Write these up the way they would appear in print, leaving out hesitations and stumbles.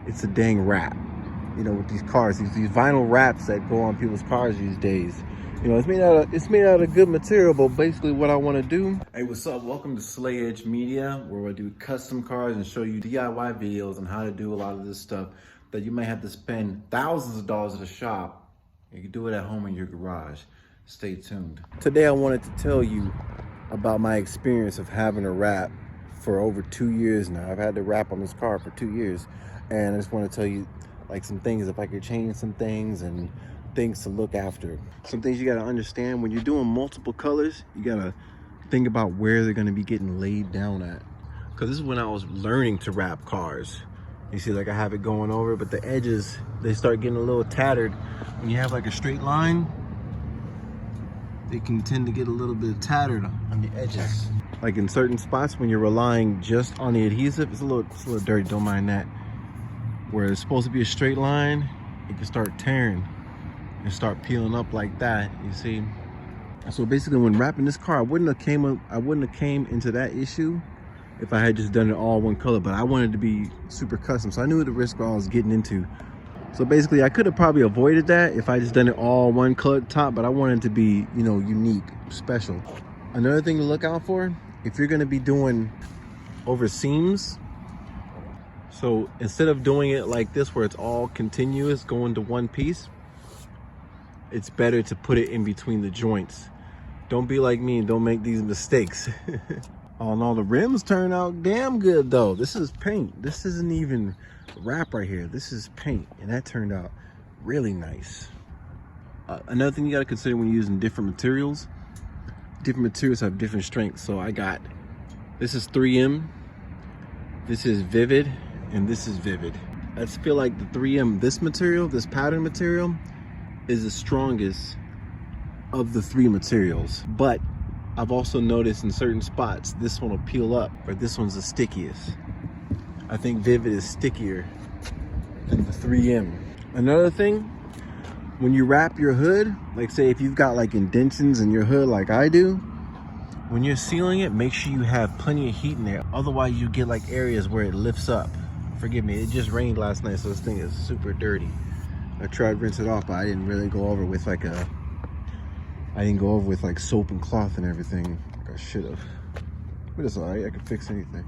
it's a dang wrap. You know, with these cars, these vinyl wraps that go on people's cars these days. You know, it's made out of good material, but basically what I want to do. Hey, what's up? Welcome to Slay Edge Media, where I do custom cars and show you DIY videos on how to do a lot of this stuff that you might have to spend thousands of dollars at a shop. You can do it at home in your garage. Stay tuned. Today I wanted to tell you about my experience of having a wrap for over 2 years now. I've had the wrap on this car for 2 years, and I just want to tell you like some things, if I could change some things and things to look after. Some things you got to understand when you're doing multiple colors, you got to think about where they're going to be getting laid down at. Because this is when I was learning to wrap cars. You see, like I have it going over, but the edges, they start getting a little tattered. When you have like a straight line, they can tend to get a little bit tattered on the edges. Like in certain spots when you're relying just on the adhesive, it's a little dirty, don't mind that. Where it's supposed to be a straight line, it can start tearing and start peeling up like that, you see. So basically when wrapping this car, I wouldn't have came into that issue if I had just done it all one color, but I wanted to be super custom, so I knew the risk I was getting into. So basically I could have probably avoided that if I just done it all one color top, but I wanted it to be, you know, unique, special. Another thing to look out for, if you're gonna be doing over seams, so instead of doing it like this where it's all continuous going to one piece, it's better to put it in between the joints. Don't be like me and don't make these mistakes. Oh no, the rims turn out damn good though. This is paint. This isn't even wrap right here. This is paint, and that turned out really nice. Another thing you got to consider when you're using different materials have different strengths. So this is 3M, this is Vivid, and this is Vivid. I just feel like the 3M, this material, this pattern material, is the strongest of the three materials. But I've also noticed in certain spots, this one will peel up, or this one's the stickiest. I think Vivid is stickier than the 3M. Another thing, when you wrap your hood, like say if you've got like indentions in your hood like I do, when you're sealing it, make sure you have plenty of heat in there. Otherwise you get like areas where it lifts up. Forgive me, it just rained last night, so this thing is super dirty. I tried to rinse it off, but I didn't really go over with like soap and cloth and everything like I should have. But it's all right, I can fix anything.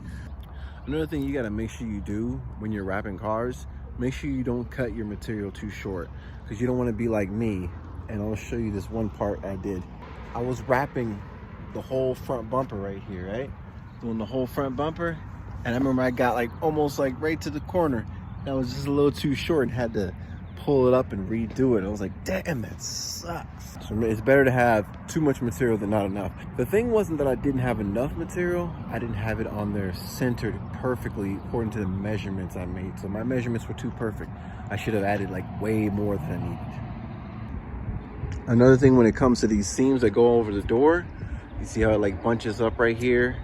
Another thing you gotta make sure you do when you're wrapping cars, make sure you don't cut your material too short, because you don't want to be like me. And I'll show you this one part I did. I was wrapping the whole front bumper right here, right? Doing the whole front bumper, and I remember I got like almost like right to the corner, and I was just a little too short and had to pull it up and redo it. I was like, damn, that sucks. So it's better to have too much material than not enough. The thing wasn't that I didn't have enough material, I didn't have it on there centered perfectly according to the measurements I made. So my measurements were too perfect. I should have added like way more than I needed. Another thing when it comes to these seams that go over the door, you see how it like bunches up right here?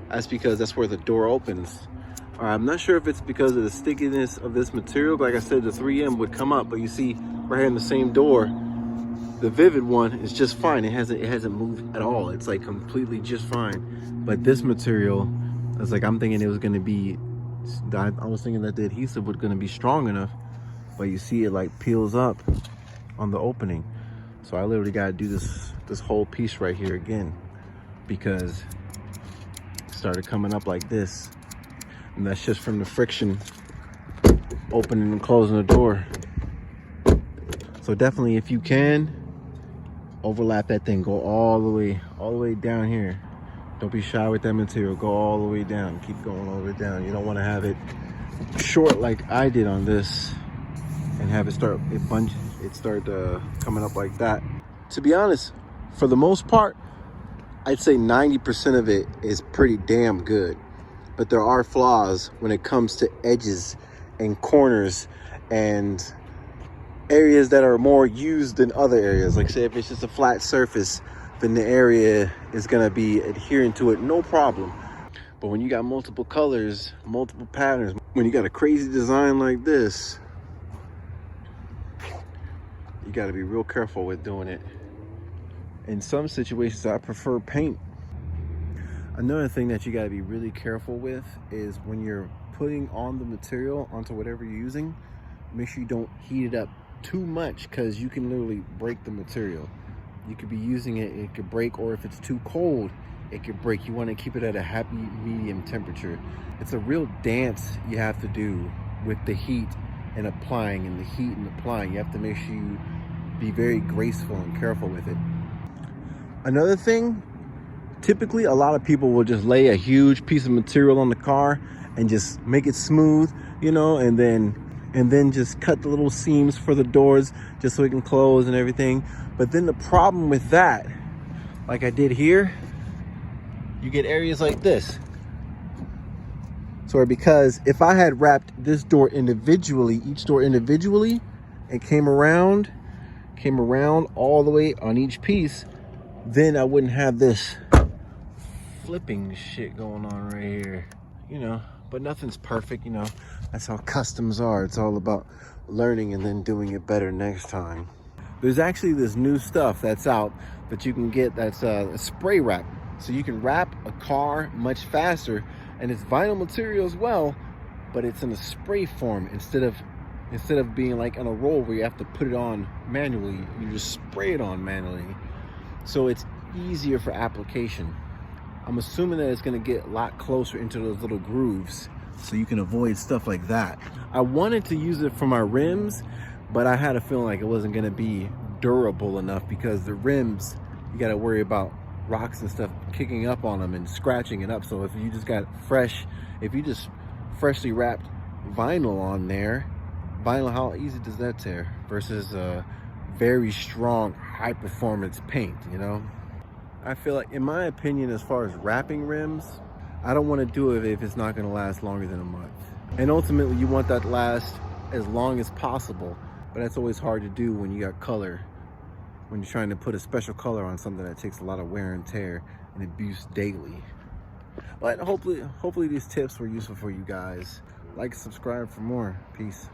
That's because that's where the door opens. I'm not sure if it's because of the stickiness of this material. Like I said, the 3M would come up, but you see right here in the same door, the Vivid one is just fine. It hasn't moved at all. It's like completely just fine. But this material, I was like, I'm thinking it was gonna be, I was thinking that the adhesive was gonna be strong enough, but you see it like peels up on the opening. So I literally gotta do this whole piece right here again, because it started coming up like this. And that's just from the friction opening and closing the door. So definitely, if you can, overlap that thing, go all the way down here. Don't be shy with that material, go all the way down, keep going all the way down. You don't want to have it short like I did on this and have it start coming up like that. To be honest, for the most part, I'd say 90% of it is pretty damn good. But there are flaws when it comes to edges and corners and areas that are more used than other areas. Like say if it's just a flat surface, then the area is gonna be adhering to it, no problem. But when you got multiple colors, multiple patterns, when you got a crazy design like this, you gotta be real careful with doing it. In some situations, I prefer paint. Another thing that you gotta be really careful with is when you're putting on the material onto whatever you're using, make sure you don't heat it up too much, because you can literally break the material. You could be using it, it could break, or if it's too cold, it could break. You want to keep it at a happy medium temperature. It's a real dance you have to do with the heat and applying, and the heat and applying. You have to make sure you be very graceful and careful with it. Another thing, typically a lot of people will just lay a huge piece of material on the car and just make it smooth, you know, and then just cut the little seams for the doors just so it can close and everything. But then the problem with that, like I did here, you get areas like this. So because if I had wrapped this door individually, each door individually, and came around all the way on each piece, then I wouldn't have this flipping shit going on right here, you know. But nothing's perfect, you know. That's how customs are. It's all about learning and then doing it better next time. There's actually this new stuff that's out that you can get that's a spray wrap. So you can wrap a car much faster, and it's vinyl material as well, but it's in a spray form instead of being like on a roll where you have to put it on manually. You just spray it on manually. So it's easier for application. I'm assuming that it's going to get a lot closer into those little grooves so you can avoid stuff like that. I wanted to use it for my rims, but I had a feeling like it wasn't going to be durable enough, because the rims, you got to worry about rocks and stuff kicking up on them and scratching it up. So if you just freshly wrapped vinyl on there, how easy does that tear versus a very strong high performance paint, you know? I feel like, in my opinion, as far as wrapping rims, I don't want to do it if it's not going to last longer than a month. And ultimately, you want that to last as long as possible. But that's always hard to do when you got color. When you're trying to put a special color on something that takes a lot of wear and tear and abuse daily. But hopefully these tips were useful for you guys. Like and subscribe for more. Peace.